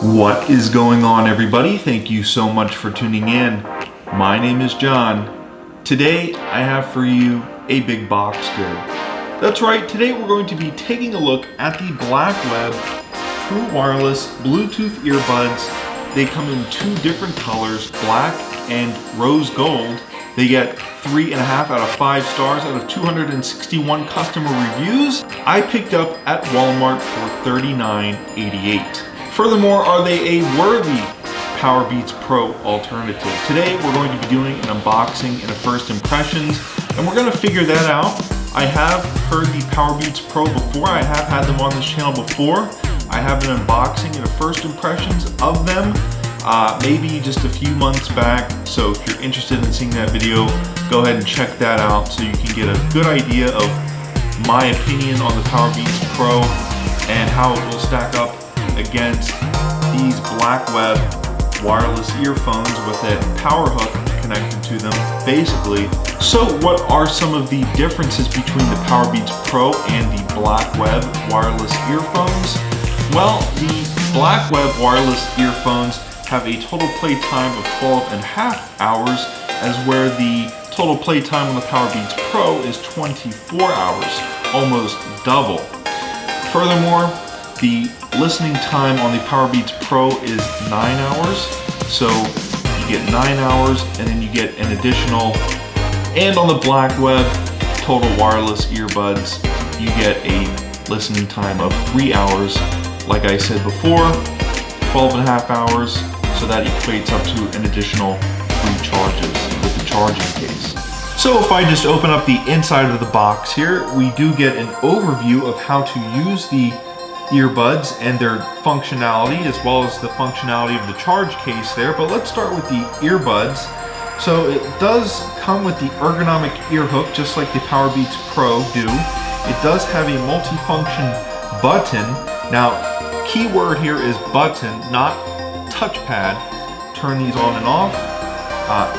What is going on, everybody? Thank you so much for tuning in. My name is John. Today I have for you a big box good. That's right, today we're going to be taking a look at the Blackweb True Wireless Bluetooth earbuds. They come in two different colors, black and rose gold. They get 3.5 out of 5 stars out of 261 customer reviews. I picked up at Walmart for $39.88. Furthermore, are they a worthy Powerbeats Pro alternative? Today, we're going to be doing an unboxing and a first impressions, and we're going to figure that out. I have heard the Powerbeats Pro before. I have had them on this channel before. I have an unboxing and a first impressions of them, maybe just a few months back. So if you're interested in seeing that video, go ahead and check that out so you can get a good idea of my opinion on the Powerbeats Pro and how it will stack up against these Blackweb wireless earphones with a power hook connected to them, basically. So what are some of the differences between the Powerbeats Pro and the Blackweb wireless earphones? Well, the Blackweb wireless earphones have a total play time of 12.5 hours, as where the total play time on the Powerbeats Pro is 24 hours, almost double. Furthermore, the listening time on the Powerbeats Pro is 9 hours. So you get 9 hours and then you get an additional, and on the Blackweb total wireless earbuds, you get a listening time of 3 hours. Like I said before, 12.5 hours, so that equates up to an additional 3 charges with the charging case. So if I just open up the inside of the box here, we do get an overview of how to use the earbuds and their functionality, as well as the functionality of the charge case there. But let's start with the earbuds. So it does come with the ergonomic ear hook, just like the Powerbeats Pro do. It does have a multifunction button. Now, keyword here is button, not touchpad. Turn these on and off.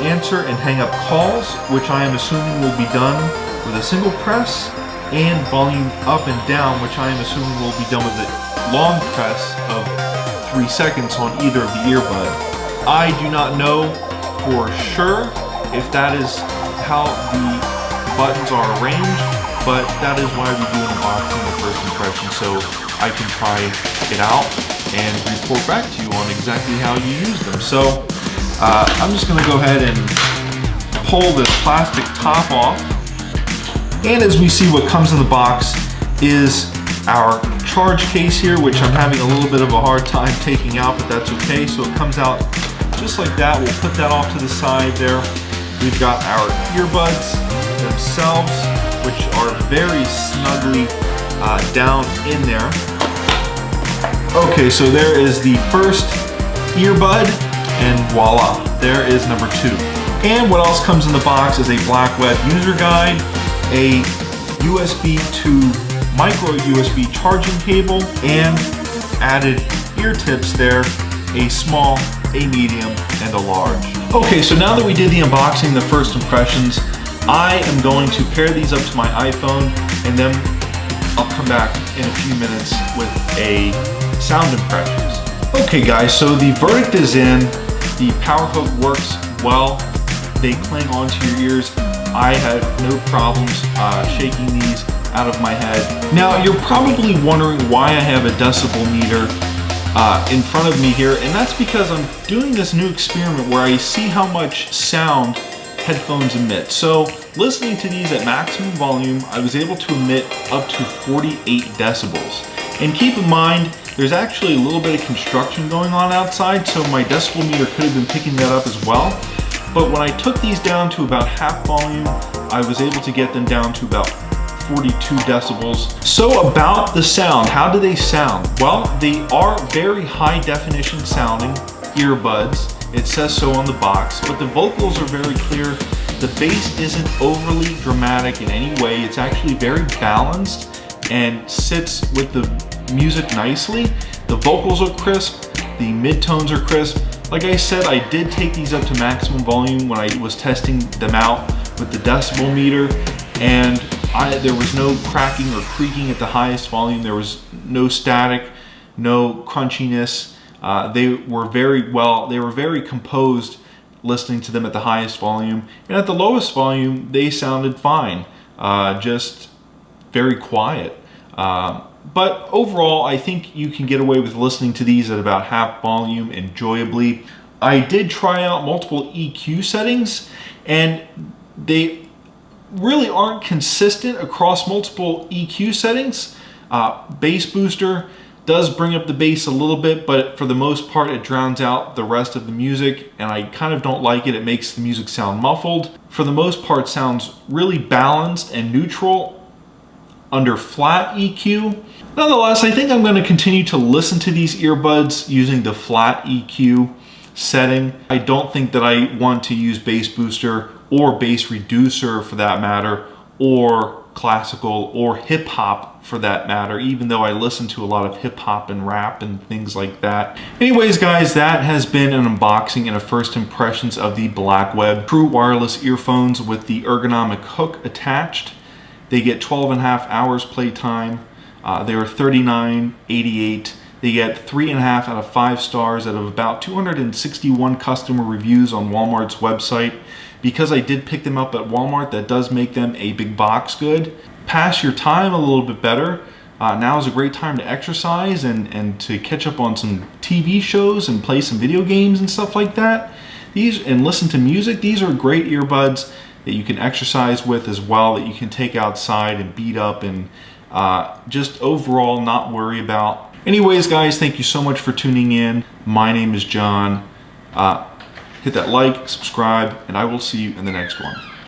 Answer and hang up calls, which I am assuming will be done with a single press, and volume up and down, which I am assuming will be done with a long press of 3 seconds on either of the earbud. I do not know for sure if that is how the buttons are arranged, but that is why we do an unboxing and first impression, so I can try it out and report back to you on exactly how you use them. So I'm just going to go ahead and pull this plastic top off. And as we see, what comes in the box is our charge case here, which I'm having a little bit of a hard time taking out, but that's okay. So it comes out just like that. We'll put that off to the side there. We've got our earbuds themselves, which are very snugly down in there. Okay, so there is the first earbud, and voila, there is number 2. And what else comes in the box is a Blackweb user guide, a USB to micro USB charging cable, and added ear tips there, a small, a medium, and a large. Okay, so now that we did the unboxing, the first impressions, I am going to pair these up to my iPhone, and then I'll come back in a few minutes with a sound impressions. Okay guys, so the verdict is in. The power hook works well. They cling onto your ears. I had no problems shaking these out of my head. Now, you're probably wondering why I have a decibel meter in front of me here, and that's because I'm doing this new experiment where I see how much sound headphones emit. So, listening to these at maximum volume, I was able to emit up to 48 decibels. And keep in mind, there's actually a little bit of construction going on outside, so my decibel meter could have been picking that up as well. But when I took these down to about half volume, I was able to get them down to about 42 decibels. So about the sound, how do they sound? Well, they are very high definition sounding earbuds. It says so on the box, but the vocals are very clear. The bass isn't overly dramatic in any way. It's actually very balanced and sits with the music nicely. The vocals are crisp, the midtones are crisp. Like I said, I did take these up to maximum volume when I was testing them out with the decibel meter, and there was no cracking or creaking at the highest volume. There was no static, no crunchiness. They were very composed listening to them at the highest volume, and at the lowest volume they sounded fine, just very quiet. But overall, I think you can get away with listening to these at about half volume enjoyably. I did try out multiple EQ settings, and they really aren't consistent across multiple EQ settings. Bass booster does bring up the bass a little bit, but for the most part it drowns out the rest of the music, and I kind of don't like it. It makes the music sound muffled. For the most part, sounds really balanced and neutral under flat EQ. Nonetheless, I think I'm going to continue to listen to these earbuds using the flat EQ setting. I don't think that I want to use bass booster or bass reducer for that matter, or classical or hip hop for that matter, even though I listen to a lot of hip hop and rap and things like that. Anyways guys, that has been an unboxing and a first impressions of the Blackweb true wireless earphones with the ergonomic hook attached. They get 12.5 hours playtime. They are $39.88. They get 3.5 out of 5 stars out of about 261 customer reviews on Walmart's website. Because I did pick them up at Walmart, that does make them a big box good. Pass your time a little bit better. Now is a great time to exercise and to catch up on some TV shows and play some video games and stuff like that. And listen to music. These are great earbuds that you can exercise with as well, that you can take outside and beat up and just overall not worry about. Anyways guys, thank you so much for tuning in. My name is John. Hit that like, subscribe, and I will see you in the next one.